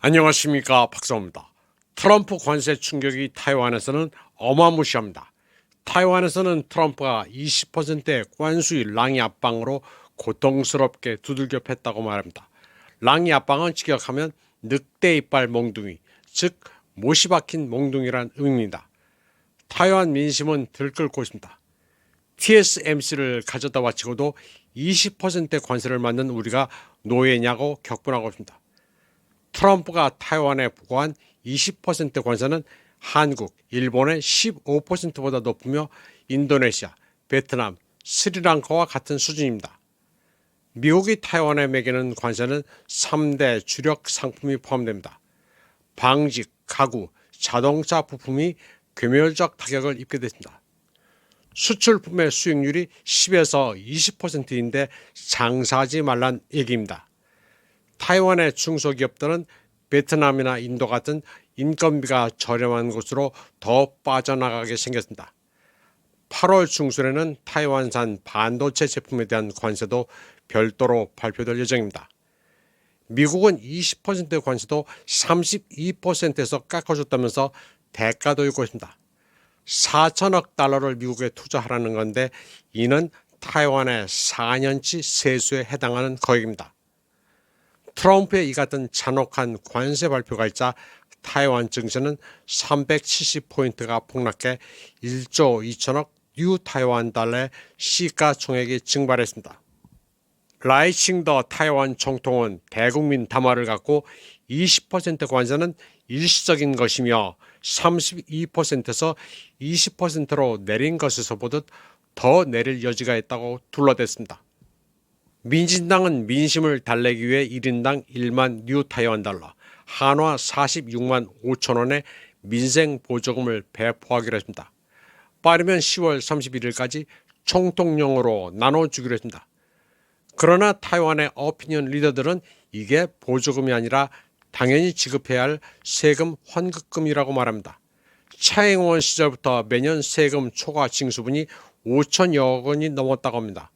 안녕하십니까, 박사입니다. 트럼프 관세 충격이 타이완에서는 어마무시합니다. 타이완에서는 트럼프가 20%의 관수의 랑이 압방으로 고통스럽게 두들겨 팼다고 말합니다. 랑이 압방은 직역하면 늑대 이빨 몽둥이, 즉 못이 박힌 몽둥이란 의미입니다. 타이완 민심은 들끓고 있습니다. TSMC를 가져다 바치고도 20%의 관세를 맞는 우리가 노예냐고 격분하고 있습니다. 트럼프가 타이완에 부과한 20% 관세는 한국, 일본의 15%보다 높으며 인도네시아, 베트남, 스리랑카와 같은 수준입니다. 미국이 타이완에 매기는 관세는 3대 주력 상품이 포함됩니다. 방직, 가구, 자동차 부품이 괴멸적 타격을 입게 됐습니다. 수출품의 수익률이 10에서 20%인데 장사하지 말란 얘기입니다. 타이완의 중소기업들은 베트남이나 인도 같은 인건비가 저렴한 곳으로 더 빠져나가게 생겼습니다. 8월 중순에는 타이완산 반도체 제품에 대한 관세도 별도로 발표될 예정입니다. 미국은 20%의 관세도 32%에서 깎아줬다면서 대가도 있고 있습니다. 4천억 달러를 미국에 투자하라는 건데 이는 타이완의 4년치 세수에 해당하는 거액입니다. 트럼프의 이 같은 잔혹한 관세 발표가 있자 타이완 증시는 370포인트가 폭락해 1조 2천억 뉴 타이완 달러의 시가총액이 증발했습니다. 라이칭더 타이완 총통은 대국민 담화를 갖고 20% 관세는 일시적인 것이며 32%에서 20%로 내린 것에서 보듯 더 내릴 여지가 있다고 둘러댔습니다. 민진당은 민심을 달래기 위해 1인당 1만 뉴 타이완 달러, 한화 46만 5천 원의 민생 보조금을 배포하기로 했습니다. 빠르면 10월 31일까지 총통령으로 나눠주기로 했습니다. 그러나 타이완의 오피니언 리더들은 이게 보조금이 아니라 당연히 지급해야 할 세금 환급금이라고 말합니다. 차잉원 시절부터 매년 세금 초과 징수분이 5천여 원이 넘었다고 합니다.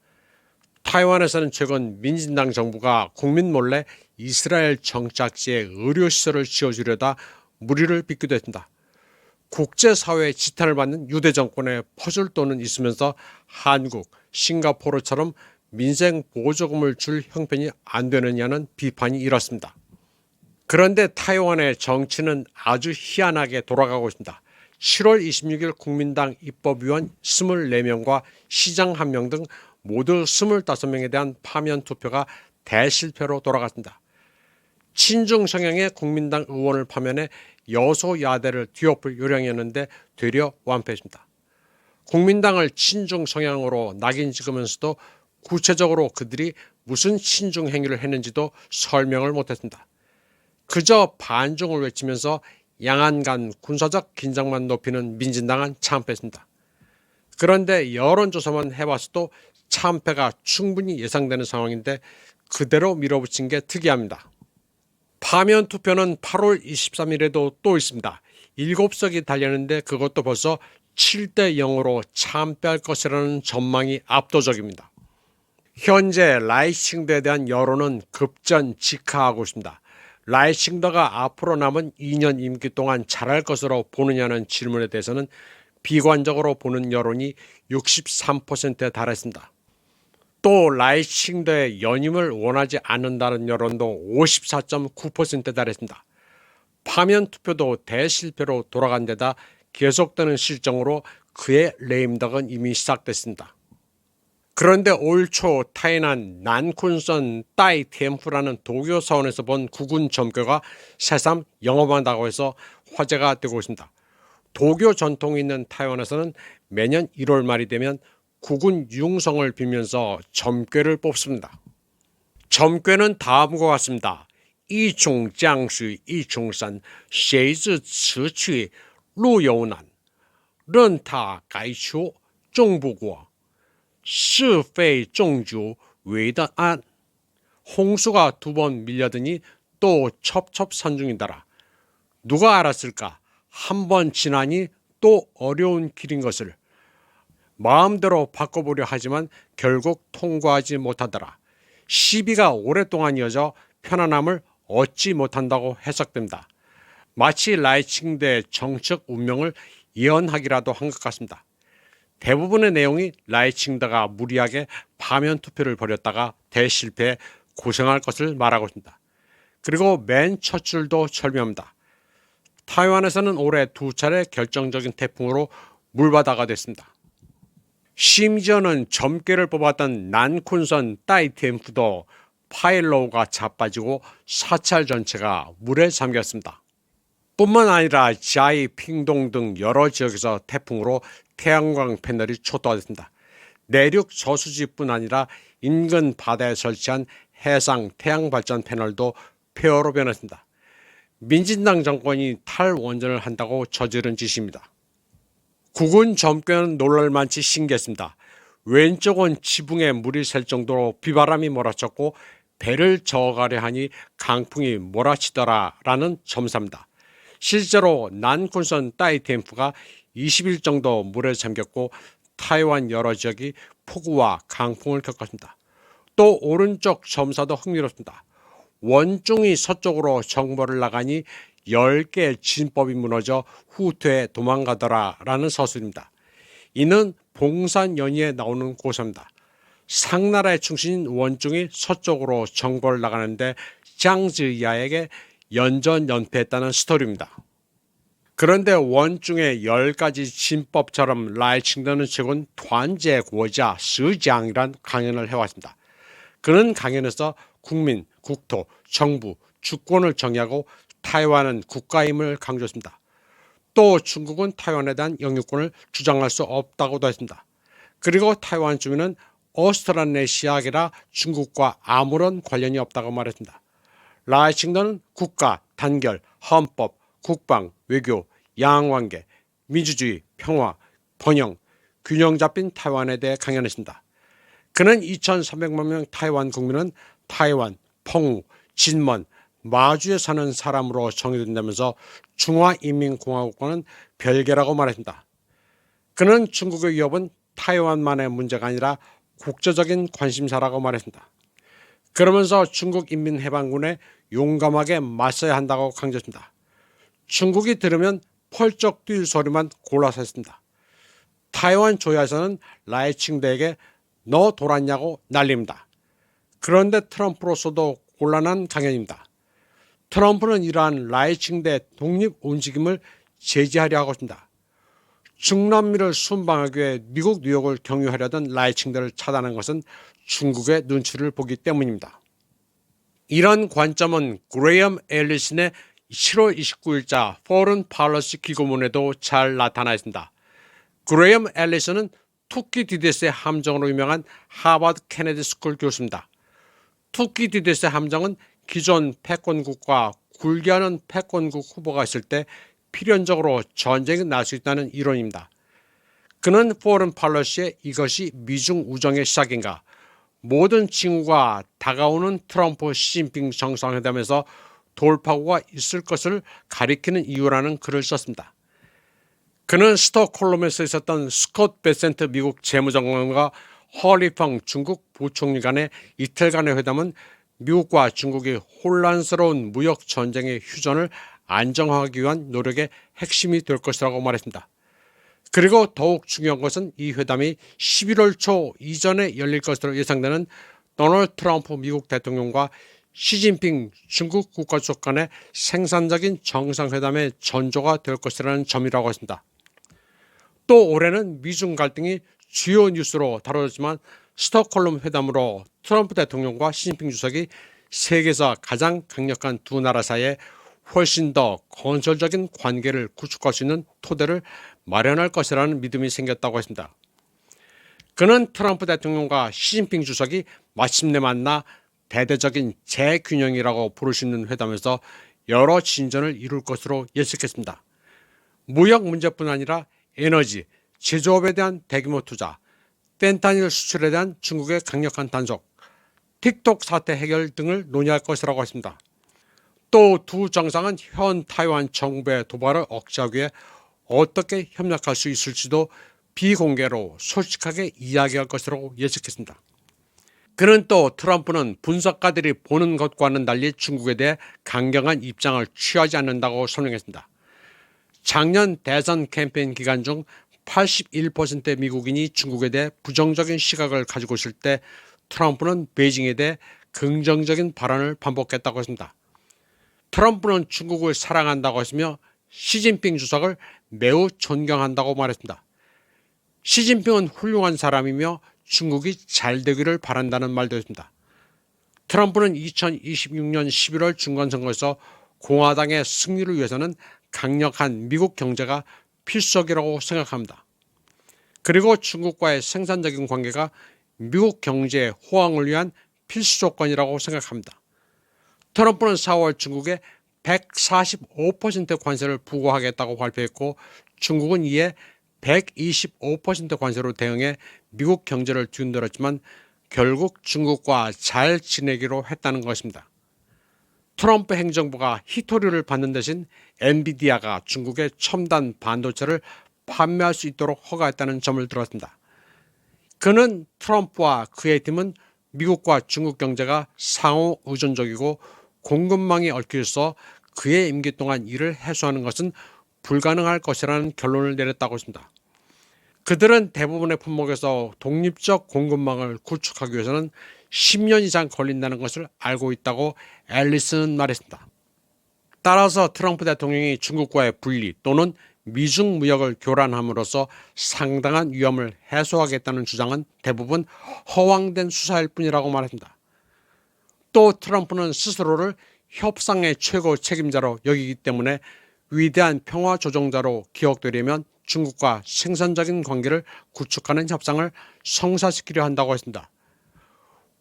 타이완에서는 최근 민진당 정부가 국민 몰래 이스라엘 정착지에 의료시설을 지어주려다 무리를 빚기도 했습니다. 국제사회의 지탄을 받는 유대 정권의 퍼즐돈은 있으면서 한국, 싱가포르처럼 민생 보조금을 줄 형편이 안 되느냐는 비판이 일었습니다. 그런데 타이완의 정치는 아주 희한하게 돌아가고 있습니다. 7월 26일 국민당 입법위원 24명과 시장 1명 등 모두 25명에 대한 파면 투표가 대실패로 돌아갔습니다. 친중 성향의 국민당 의원을 파면해 여소야대를 뒤엎을 요량이었는데 되려 완패했습니다. 국민당을 친중 성향으로 낙인 찍으면서도 구체적으로 그들이 무슨 친중 행위를 했는지도 설명을 못했습니다. 그저 반중을 외치면서 양안 간 군사적 긴장만 높이는 민진당은 참패했습니다. 그런데 여론조사만 해봤어도 참패가 충분히 예상되는 상황인데 그대로 밀어붙인 게 특이합니다. 파면 투표는 8월 23일에도 또 있습니다. 7석이 달렸는데 그것도 벌써 7대 0으로 참패할 것이라는 전망이 압도적입니다. 현재 라이칭더에 대한 여론은 급전직하하고 있습니다. 라이칭더가 앞으로 남은 2년 임기 동안 잘할 것으로 보느냐는 질문에 대해서는 비관적으로 보는 여론이 63%에 달했습니다. 또 라이칭더의 연임을 원하지 않는다는 여론도 54.9%에 달했습니다. 파면 투표도 대실패로 돌아간 데다 계속되는 실정으로 그의 레임덕은 이미 시작됐습니다. 그런데 올 초 타이난 난쿤선 따이템프라는 도교 사원에서 본 국군 점괘가 새삼 영업한다고 해서 화제가 되고 있습니다. 도교 전통이 있는 타이완에서는 매년 1월 말이 되면 국군 융성을 빌면서 점괘를 뽑습니다. 점괘는 다음과 같습니다. 이총장수 이총산 쉐이즈 츠취 루요난 른타 가이초 정부고 시페이 정주 외단안 홍수가 2번 밀려드니 또 첩첩산중이더라. 누가 알았을까? 한 번 지나니 또 어려운 길인 것을. 마음대로 바꿔보려 하지만 결국 통과하지 못하더라. 시비가 오랫동안 이어져 편안함을 얻지 못한다고 해석됩니다. 마치 라이칭대의 정책 운명을 예언하기라도 한 것 같습니다. 대부분의 내용이 라이칭대가 무리하게 파면 투표를 벌였다가 대실패에 고생할 것을 말하고 있습니다. 그리고 맨 첫 줄도 절묘합니다. 타이완에서는 올해 2차례 결정적인 태풍으로 물바다가 됐습니다. 심지어는 점괘를 뽑았던 난쿤선 따이티엠프도 파일로우가 자빠지고 사찰 전체가 물에 잠겼습니다. 뿐만 아니라 자이, 핑동 등 여러 지역에서 태풍으로 태양광 패널이 초토화됐습니다. 내륙 저수지뿐 아니라 인근 바다에 설치한 해상 태양발전 패널도 폐허로 변했습니다. 민진당 정권이 탈원전을 한다고 저지른 짓입니다. 국군 점괘는 놀랄만치 신기했습니다. 왼쪽은 지붕에 물이 셀 정도로 비바람이 몰아쳤고 배를 저어가려 하니 강풍이 몰아치더라라는 점사입니다. 실제로 난쿤선 따이티엠프가 20일 정도 물에 잠겼고 타이완 여러 지역이 폭우와 강풍을 겪었습니다. 또 오른쪽 점사도 흥미롭습니다. 원중이 서쪽으로 정보를 나가니 10개 진법이 무너져 후퇴에 도망가더라라는 서술입니다. 이는 봉산 연의에 나오는 고사입니다. 상나라의 충신인 원중이 서쪽으로 정보를 나가는데 장즈야에게 연전연패했다는 스토리입니다. 그런데 원중의 10가지 진법처럼 라이칭더는 최근团结国家 스장이란 강연을 해왔습니다. 그는 강연에서 국민, 국토, 정부, 주권을 정의하고 타이완은 국가임을 강조했습니다. 또 중국은 타이완에 대한 영유권을 주장할 수 없다고도 했습니다. 그리고 타이완 주민은 오스트라네시아계라 중국과 아무런 관련이 없다고 말했습니다. 라이칭더는 국가, 단결, 헌법, 국방, 외교, 양관계, 민주주의, 평화, 번영, 균형 잡힌 타이완에 대해 강연했습니다. 그는 2,300만 명 타이완 국민은 타이완, 펑우, 진먼, 마주에 사는 사람으로 정의된다면서 중화인민공화국과는 별개라고 말했습니다. 그는 중국의 위협은 타이완만의 문제가 아니라 국제적인 관심사라고 말했습니다. 그러면서 중국인민해방군에 용감하게 맞서야 한다고 강조했습니다. 중국이 들으면 펄쩍 뛸 소리만 골라서 했습니다. 타이완 조야에서는 라이칭대에게 너 돌았냐고 난립니다. 그런데 트럼프로서도 곤란한 강연입니다. 트럼프는 이러한 라이칭대 독립 움직임을 제지하려 하고 있습니다. 중남미를 순방하기 위해 미국 뉴욕을 경유하려던 라이칭대를 차단한 것은 중국의 눈치를 보기 때문입니다. 이런 관점은 그레이엄 앨리슨의 7월 29일자 Foreign Policy 기고문에도 잘 나타나 있습니다. 그레이엄 앨리슨은 투키디디스의 함정으로 유명한 하버드 케네디 스쿨 교수입니다. 투키디디스의 함정은 기존 패권국과 굴기하는 패권국 후보가 있을 때 필연적으로 전쟁이 날 수 있다는 이론입니다. 그는 포런 팔러시에 이것이 미중 우정의 시작인가, 모든 징후가 다가오는 트럼프 시진핑 정상회담에서 돌파구가 있을 것을 가리키는 이유라는 글을 썼습니다. 그는 스톡홀름에서 있었던 스콧 베센트 미국 재무장관과 허리펑 중국 부총리 간의 이틀간의 회담은 미국과 중국이 혼란스러운 무역 전쟁의 휴전을 안정화하기 위한 노력의 핵심이 될 것이라고 말했습니다. 그리고 더욱 중요한 것은 이 회담이 11월 초 이전에 열릴 것으로 예상되는 도널드 트럼프 미국 대통령과 시진핑 중국 국가주석 간의 생산적인 정상회담의 전조가 될 것이라는 점이라고 했습니다. 또 올해는 미중 갈등이 주요 뉴스로 다뤄졌지만 스톡홀름 회담으로 트럼프 대통령과 시진핑 주석이 세계에서 가장 강력한 두 나라 사이에 훨씬 더 건설적인 관계를 구축할 수 있는 토대를 마련할 것이라는 믿음이 생겼다고 했습니다. 그는 트럼프 대통령과 시진핑 주석이 마침내 만나 대대적인 재균형이라고 부를 수 있는 회담에서 여러 진전을 이룰 것으로 예측했습니다. 무역 문제뿐 아니라 에너지, 제조업에 대한 대규모 투자, 펜타닐 수출에 대한 중국의 강력한 단속, 틱톡 사태 해결 등을 논의할 것이라고 했습니다. 또 두 정상은 현 타이완 정부의 도발을 억제하기 위해 어떻게 협력할 수 있을지도 비공개로 솔직하게 이야기할 것이라고 예측했습니다. 그는 또 트럼프는 분석가들이 보는 것과는 달리 중국에 대해 강경한 입장을 취하지 않는다고 설명했습니다. 작년 대선 캠페인 기간 중 81%의 미국인이 중국에 대해 부정적인 시각을 가지고 있을 때 트럼프는 베이징에 대해 긍정적인 발언을 반복했다고 했습니다. 트럼프는 중국을 사랑한다고 했으며 시진핑 주석을 매우 존경한다고 말했습니다. 시진핑은 훌륭한 사람이며 중국이 잘 되기를 바란다는 말도 했습니다. 트럼프는 2026년 11월 중간선거에서 공화당의 승리를 위해서는 강력한 미국 경제가 필수적이라고 생각합니다. 그리고 중국과의 생산적인 관계가 미국 경제의 호황을 위한 필수 조건이라고 생각합니다. 트럼프는 4월 중국에 145% 관세를 부과하겠다고 발표했고 중국은 이에 125% 관세로 대응해 미국 경제를 뒤흔들었지만 결국 중국과 잘 지내기로 했다는 것입니다. 트럼프 행정부가 희토류를 받는 대신 엔비디아가 중국에 첨단 반도체를 판매할 수 있도록 허가했다는 점을 들었습니다. 그는 트럼프와 그의 팀은 미국과 중국 경제가 상호 의존적이고 공급망이 얽혀서 그의 임기 동안 이를 해소하는 것은 불가능할 것이라는 결론을 내렸다고 했습니다. 그들은 대부분의 품목에서 독립적 공급망을 구축하기 위해서는 10년 이상 걸린다는 것을 알고 있다고 앨리스는 말했습니다. 따라서 트럼프 대통령이 중국과의 분리 또는 미중 무역을 교란함으로써 상당한 위험을 해소하겠다는 주장은 대부분 허황된 수사일 뿐이라고 말했습니다. 또 트럼프는 스스로를 협상의 최고 책임자로 여기기 때문에 위대한 평화 조정자로 기억되려면 중국과 생산적인 관계를 구축하는 협상을 성사시키려 한다고 했습니다.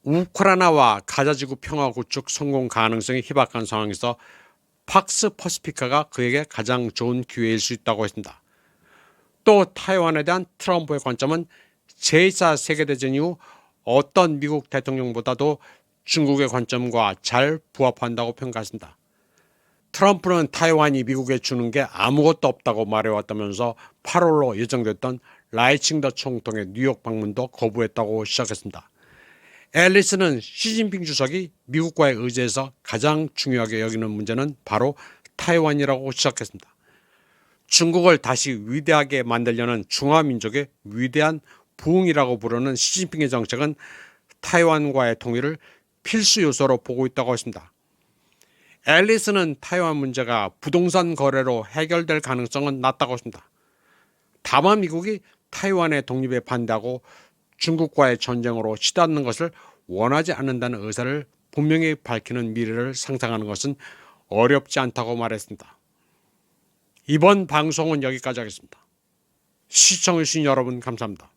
우크라이나와 가자지구 평화 구축 성공 가능성이 희박한 상황에서 팍스 퍼시피카가 그에게 가장 좋은 기회일 수 있다고 했습니다. 또 타이완에 대한 트럼프의 관점은 제2차 세계대전 이후 어떤 미국 대통령보다도 중국의 관점과 잘 부합한다고 평가했습니다. 트럼프는 타이완이 미국에 주는 게 아무것도 없다고 말해왔다면서 8월로 예정됐던 라이칭더 총통의 뉴욕 방문도 거부했다고 시작했습니다. 앨리스는 시진핑 주석이 미국과의 의제에서 가장 중요하게 여기는 문제는 바로 타이완이라고 시작했습니다. 중국을 다시 위대하게 만들려는 중화민족의 위대한 부흥이라고 부르는 시진핑의 정책은 타이완과의 통일을 필수 요소로 보고 있다고 했습니다. 앨리스는 타이완 문제가 부동산 거래로 해결될 가능성은 낮다고 했습니다. 다만 미국이 타이완의 독립에 반대하고 중국과의 전쟁으로 치닫는 것을 원하지 않는다는 의사를 분명히 밝히는 미래를 상상하는 것은 어렵지 않다고 말했습니다. 이번 방송은 여기까지 하겠습니다. 시청해주신 여러분 감사합니다.